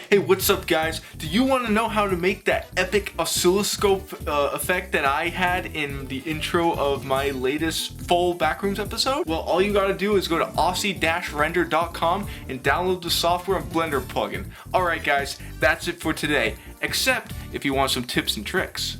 Hey, what's up guys? Do you want to know how to make that epic oscilloscope effect that I had in the intro of my latest full Backrooms episode? Well, all you gotta do is go to osci-render.com and download the software and Blender plugin. Alright guys, that's it for today, except if you want some tips and tricks.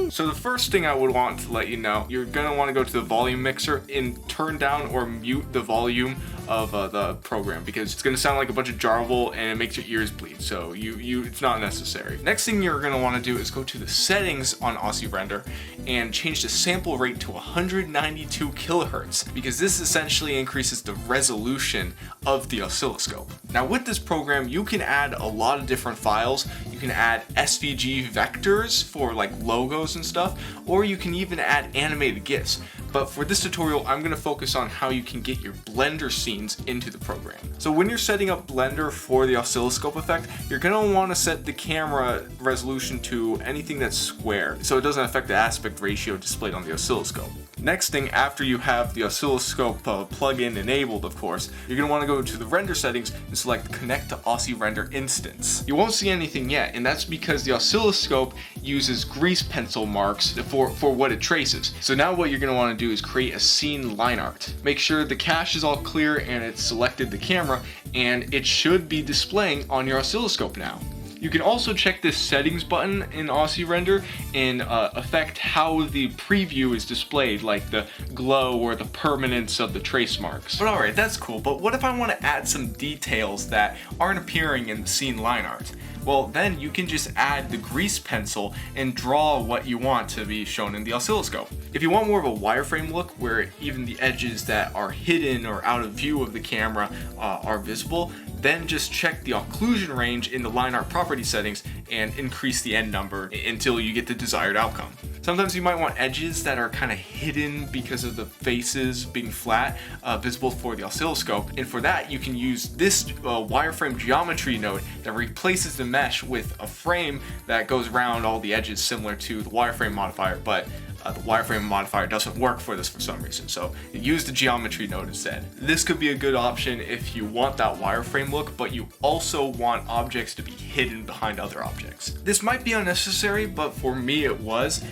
So the first thing I would want to let you know, you're gonna want to go to the volume mixer and turn down or mute the volume of the program, because it's gonna sound like a bunch of jarble and it makes your ears bleed. So it's not necessary. Next thing you're gonna want to do is go to the settings on osci-render and change the sample rate to 192 kilohertz, because this essentially increases the resolution of the oscilloscope. Now with this program, you can add a lot of different files. You can add SVG vectors for like logos and stuff, or you can even add animated GIFs. But for this tutorial, I'm going to focus on how you can get your Blender scenes into the program. So when you're setting up Blender for the oscilloscope effect, you're going to want to set the camera resolution to anything that's square, so it doesn't affect the aspect ratio displayed on the oscilloscope. Next thing, after you have the oscilloscope plugin enabled, of course, you're going to want to go to the render settings and select connect to osci-render instance. You won't see anything yet, and that's because the oscilloscope uses grease pencil marks for what it traces. So now what you're going to want to do is create a scene line art. Make sure the cache is all clear and it's selected the camera, and it should be displaying on your oscilloscope now. You can also check this settings button in osci-render and affect how the preview is displayed, like the glow or the permanence of the trace marks. But alright, that's cool, but what if I want to add some details that aren't appearing in the scene line art? Well, then you can just add the grease pencil and draw what you want to be shown in the oscilloscope. If you want more of a wireframe look, where even the edges that are hidden or out of view of the camera are visible, then just check the occlusion range in the line art property settings and increase the end number until you get the desired outcome. Sometimes you might want edges that are kind of hidden because of the faces being flat, visible for the oscilloscope, and for that you can use this wireframe geometry node that replaces the mesh with a frame that goes around all the edges, similar to the wireframe modifier, but the wireframe modifier doesn't work for this for some reason, so use the geometry node instead. This could be a good option if you want that wireframe look, but you also want objects to be hidden behind other objects. This might be unnecessary, but for me it was.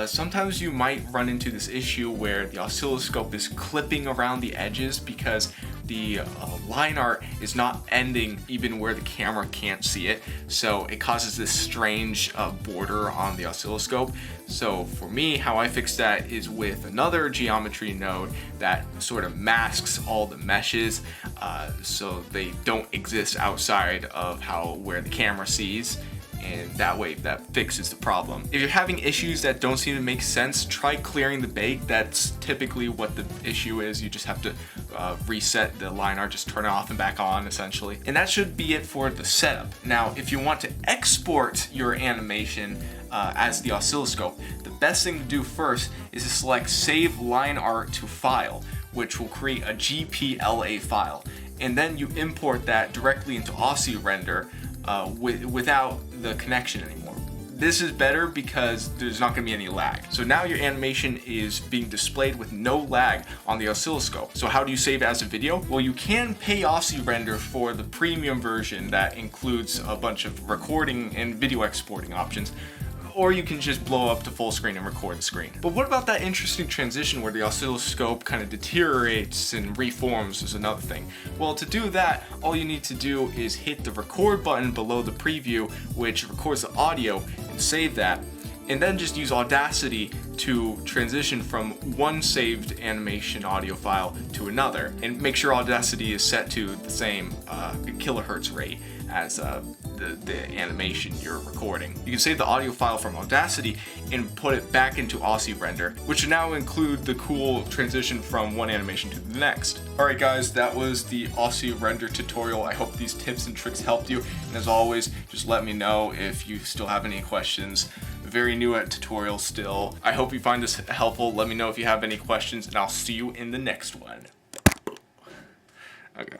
Sometimes you might run into this issue where the oscilloscope is clipping around the edges because the line art is not ending even where the camera can't see it, so it causes this strange border on the oscilloscope. So for me, how I fix that is with another geometry node that sort of masks all the meshes so they don't exist outside of where the camera sees, and that way that fixes the problem. If you're having issues that don't seem to make sense, try clearing the bake. That's typically what the issue is. You just have to reset the line art, just turn it off and back on essentially. And that should be it for the setup. Now if you want to export your animation as the oscilloscope, the best thing to do first is to select save line art to file, which will create a GPLA file, and then you import that directly into osci-render without the connection anymore. This is better because there's not going to be any lag. So now your animation is being displayed with no lag on the oscilloscope. So how do you save it as a video? Well, you can pay osci-render for the premium version that includes a bunch of recording and video exporting options, or you can just blow up to full screen and record the screen. But what about that interesting transition where the oscilloscope kind of deteriorates and reforms is another thing? Well, to do that, all you need to do is hit the record button below the preview, which records the audio, and save that, and then just use Audacity to transition from one saved animation audio file to another, and make sure Audacity is set to the same kilohertz rate as the animation you're recording. You can save the audio file from Audacity and put it back into osci-render, which will now include the cool transition from one animation to the next. Alright guys, that was the osci-render tutorial. I hope these tips and tricks helped you, and as always, just let me know if you still have any questions. Very new at tutorials still. I hope you find this helpful. Let me know if you have any questions, and I'll see you in the next one. Okay.